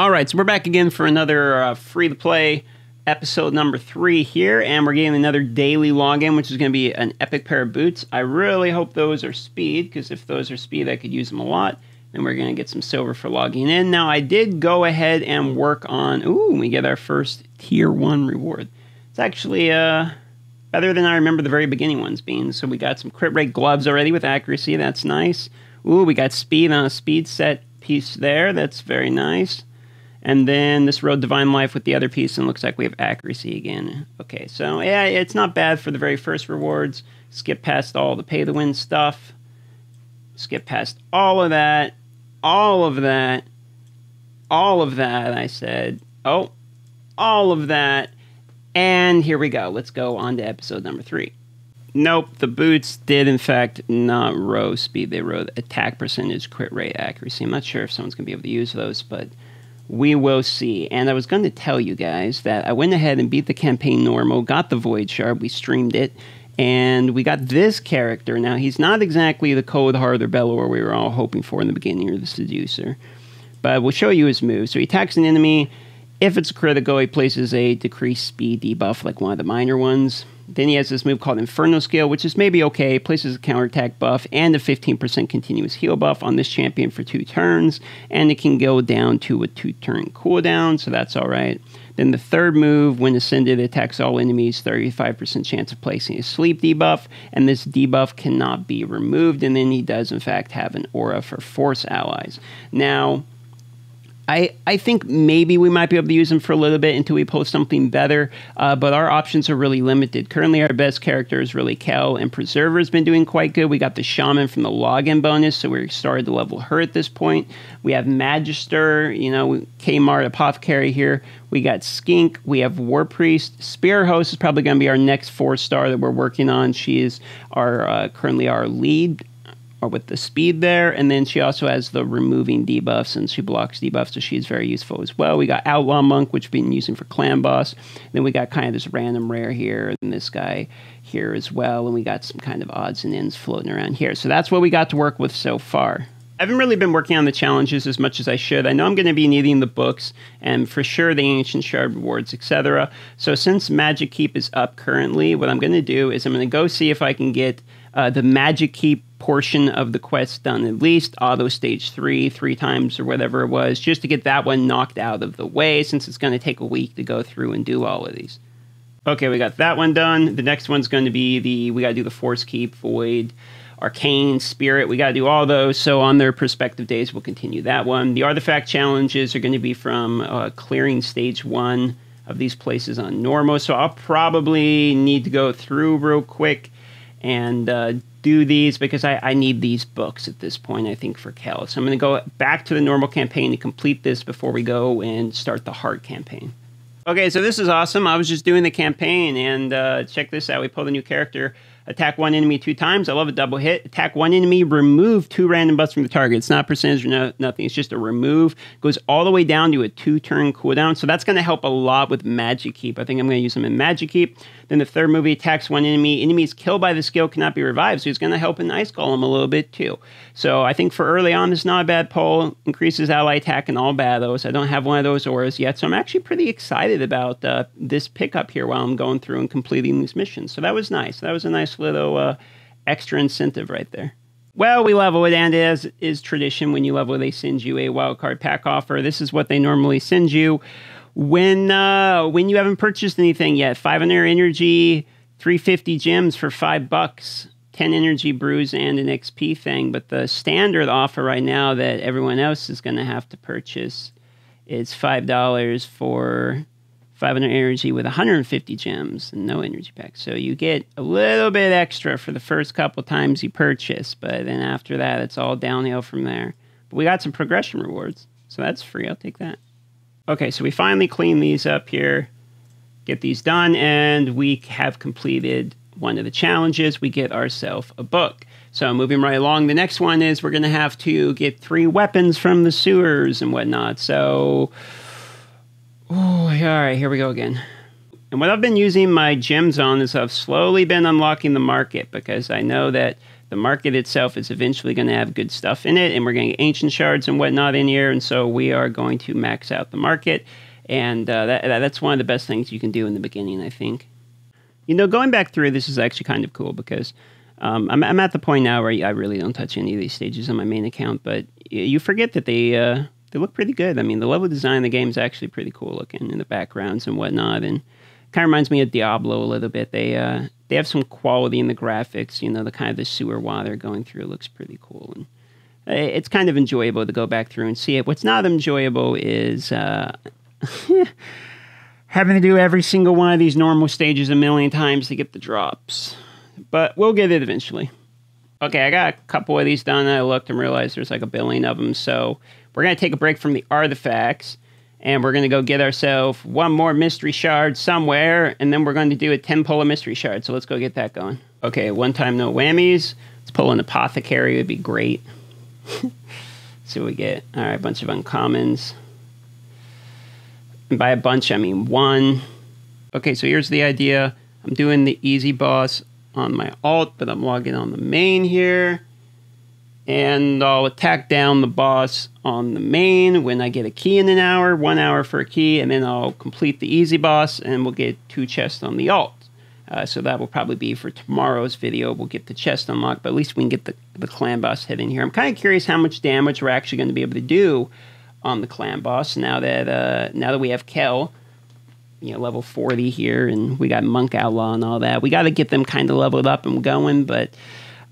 All right, so we're back again for another free-to-play episode number 3 here, and we're getting another daily login, which is going to be an epic pair of boots. I really hope those are speed, because if those are speed, I could use them a lot. Then we're going to get some silver for logging in. Now, I did go ahead and work on... Ooh, we get our first Tier 1 reward. It's actually better than I remember the very beginning ones being. So we got some crit rate gloves already with accuracy. That's nice. Ooh, we got speed on a speed set piece there. That's very nice. And then this Road Divine Life with the other piece, and looks like we have accuracy again. Okay, so yeah, it's not bad for the very first rewards. Skip past all the pay-to-win stuff. Skip past all of that. All of that. All of that, I said. Oh, all of that. And here we go. Let's go on to episode number 3. Nope, the boots did, in fact, not row speed. They rode attack percentage, crit rate, accuracy. I'm not sure if someone's going to be able to use those, but... we will see. And I was going to tell you guys that I went ahead and beat the campaign normal, got the Void Shard, we streamed it, and we got this character. Now, he's not exactly the Cold Heart or Bellower we were all hoping for in the beginning, or the Seducer. But we'll show you his move. So he attacks an enemy. If it's critical, he places a decreased speed debuff, like one of the minor ones. Then he has this move called Inferno Scale, which is maybe okay. Places a counterattack buff and a 15% continuous heal buff on this champion for 2 turns. And it can go down to a 2-turn cooldown, so that's alright. Then the third move, when ascended, attacks all enemies, 35% chance of placing a sleep debuff. And this debuff cannot be removed. And then he does, in fact, have an aura for force allies. Now... I think maybe we might be able to use them for a little bit until we post something better, but our options are really limited. Currently, our best character is really Kel, and Preserver's been doing quite good. We got the Shaman from the login bonus, so we're started to level her at this point. We have Magister, you know, Kmart, Apothecary here. We got Skink, we have War Priest. Spear Host is probably going to be our next 4-star that we're working on. She is our currently our lead, or with the speed there, and then she also has the removing debuffs, and she blocks debuffs, so she's very useful as well. We got Outlaw Monk, which we've been using for Clam Boss. Then we got kind of this random rare here, and this guy here as well, and we got some kind of odds and ends floating around here. So that's what we got to work with so far. I haven't really been working on the challenges as much as I should. I know I'm going to be needing the books, and for sure the Ancient Shard rewards, etc. So since Magic Keep is up currently, what I'm going to do is I'm going to go see if I can get the Magic Keep portion of the quest done, at least auto stage 3 times or whatever it was, just to get that one knocked out of the way, since it's going to take a week to go through and do all of these. Okay, we got that one done. The next one's going to be we got to do the Force Keep, Void, Arcane, Spirit. We got to do all those, so on their prospective days we'll continue that one. The artifact challenges are going to be from clearing stage 1 of these places on normal, so I'll probably need to go through real quick and do these, because I need these books at this point, I think, for Kel. So I'm going to go back to the normal campaign to complete this before we go and start the hard campaign. Okay, so this is awesome. I was just doing the campaign, and check this out. We pulled a new character. Attack one enemy 2 times. I love a double hit. Attack one enemy, remove 2 random buffs from the target. It's not percentage or nothing. It's just a remove. Goes all the way down to a 2-turn cooldown. So that's going to help a lot with Magic Keep. I think I'm going to use them in Magic Keep. Then the third movie, attacks one enemy. Enemies killed by the skill cannot be revived. So it's going to help in Ice Golem a little bit too. So I think for early on, this is not a bad pull. Increases ally attack in all battles. I don't have one of those auras yet. So I'm actually pretty excited about this pickup here while I'm going through and completing these missions. So that was nice. That was a nice little extra incentive right there. Well, we level it, and as is tradition, when you level, they send you a wildcard pack offer. This is what they normally send you when you haven't purchased anything yet. 500 energy, 350 gems for $5, 10 energy brews, and an XP thing. But the standard offer right now that everyone else is going to have to purchase is $5 for 500 energy with 150 gems and no energy pack. So you get a little bit extra for the first couple times you purchase, but then after that, it's all downhill from there. But we got some progression rewards, so that's free. I'll take that. Okay, so we finally clean these up here, get these done, and we have completed one of the challenges. We get ourselves a book. So moving right along, the next one is we're going to have to get 3 weapons from the sewers and whatnot. So... oh, all right, here we go again. And what I've been using my gems on is I've slowly been unlocking the market, because I know that the market itself is eventually going to have good stuff in it, and we're going to get ancient shards and whatnot in here, and so we are going to max out the market, and that's one of the best things you can do in the beginning, I think. You know, going back through this is actually kind of cool because I'm at the point now where I really don't touch any of these stages on my main account, but you forget that they look pretty good. I mean, the level design of the game is actually pretty cool looking in the backgrounds and whatnot, and kind of reminds me of Diablo a little bit. They have some quality in the graphics. You know, the kind of the sewer water going through looks pretty cool, and it's kind of enjoyable to go back through and see it. What's not enjoyable is having to do every single one of these normal stages a million times to get the drops. But we'll get it eventually. Okay, I got a couple of these done, and I looked and realized there's like a billion of them, so we're going to take a break from the artifacts, and we're going to go get ourselves one more mystery shard somewhere, and then we're going to do a 10-pull of mystery shard, so let's go get that going. Okay, one time no whammies. Let's pull an apothecary, would be great. See what we get. All right, a bunch of uncommons. And by a bunch, I mean one. Okay, so here's the idea. I'm doing the easy boss on my alt, but I'm logging on the main here. And I'll attack down the boss on the main when I get a key in an hour, 1 hour for a key, and then I'll complete the easy boss, and we'll get 2 chests on the alt. So that will probably be for tomorrow's video. We'll get the chest unlocked, but at least we can get the Clam Boss hit in here. I'm kind of curious how much damage we're actually going to be able to do on the Clam Boss now that we have Kel, you know, level 40 here, and we got Monk Outlaw and all that. We got to get them kind of leveled up and going, but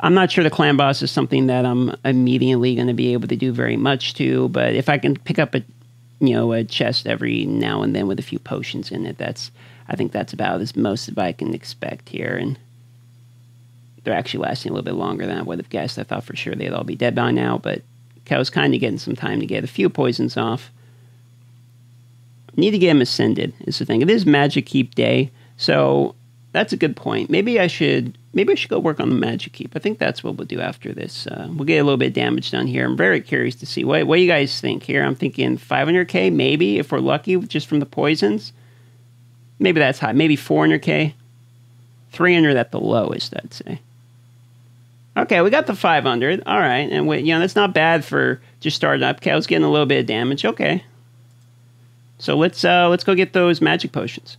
I'm not sure the Clam Boss is something that I'm immediately going to be able to do very much to, but if I can pick up a chest every now and then with a few potions in it, I think that's about as most of I can expect here, and they're actually lasting a little bit longer than I would have guessed. I thought for sure they'd all be dead by now, but Kel's kind of getting some time to get a few poisons off. Need to get him ascended is the thing. It is Magic Keep Day, so that's a good point. Maybe I should go work on the Magic Keep. I think that's what we'll do after this. We'll get a little bit of damage done here. I'm very curious to see what you guys think here. I'm thinking 500k, maybe, if we're lucky, just from the poisons. Maybe that's high. Maybe 400k. 300 at the lowest, I'd say. Okay, we got the 500. All right, and that's not bad for just starting up. Cal's getting a little bit of damage. Okay. So let's go get those magic potions.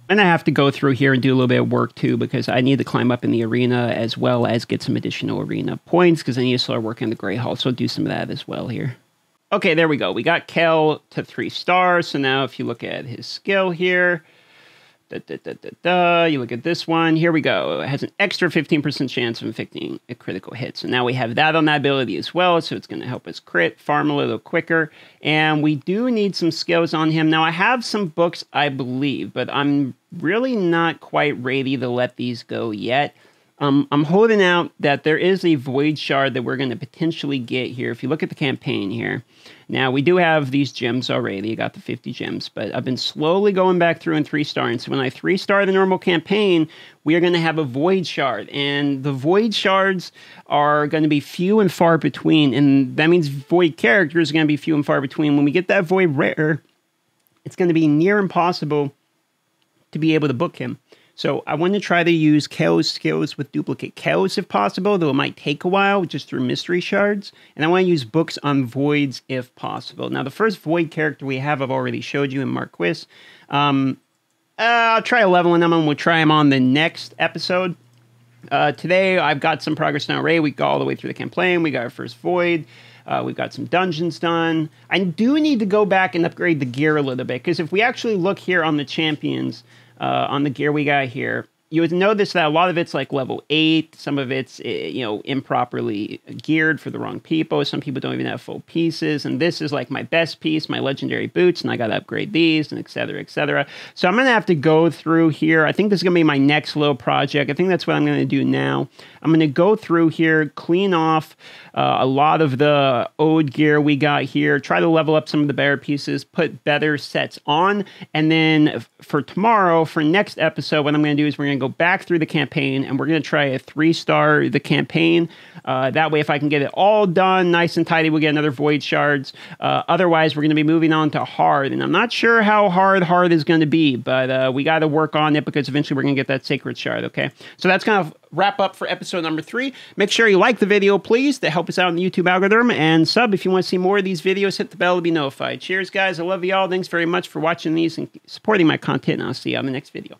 And I have to go through here and do a little bit of work too, because I need to climb up in the arena as well as get some additional arena points, because I need to start working in the Grey Hall. So I'll do some of that as well here. Okay, there we go. We got Kel to 3 stars. So now if you look at his skill here, you look at this one, here we go. It has an extra 15% chance of inflicting a critical hit. So now we have that on that ability as well, so it's going to help us crit, farm a little quicker. And we do need some skills on him. Now I have some books, I believe, but I'm really not quite ready to let these go yet. I'm holding out that there is a Void Shard that we're going to potentially get here. If you look at the campaign here, now we do have these gems already. I got the 50 gems, but I've been slowly going back through and 3-starring. So when I 3-star the normal campaign, we are going to have a Void Shard, and the Void Shards are going to be few and far between, and that means Void characters are going to be few and far between. When we get that Void rare, it's going to be near impossible to be able to book him. So I want to try to use Kel's skills with duplicate Kel's if possible, though it might take a while just through mystery shards. And I want to use books on voids if possible. Now the first void character we have, I've already showed you in Marquis. I'll try leveling them, and we'll try them on the next episode. Today I've got some progress now already. We got all the way through the campaign. We got our first void. We've got some dungeons done. I do need to go back and upgrade the gear a little bit, because if we actually look here on the champions, on the gear we got here, you would notice that a lot of it's like level 8. Some of it's, improperly geared for the wrong people. Some people don't even have full pieces. And this is like my best piece, my legendary boots, and I got to upgrade these, and et cetera, et cetera. So I'm going to have to go through here. I think this is going to be my next little project. I think that's what I'm going to do now. I'm going to go through here, clean off a lot of the old gear we got here, try to level up some of the better pieces, put better sets on, and then for tomorrow, for next episode, what I'm going to do is we're going to going to go back through the campaign, and we're going to try a 3-star the campaign. That way, if I can get it all done nice and tidy, we'll get another Void Shards. Otherwise, we're going to be moving on to hard, and I'm not sure how hard is going to be, but we got to work on it because eventually we're going to get that Sacred Shard, okay? So that's going to wrap up for episode number 3. Make sure you like the video, please, to help us out in the YouTube algorithm, and sub if you want to see more of these videos. Hit the bell to be notified. Cheers, guys. I love you all. Thanks very much for watching these and supporting my content, and I'll see you on the next video.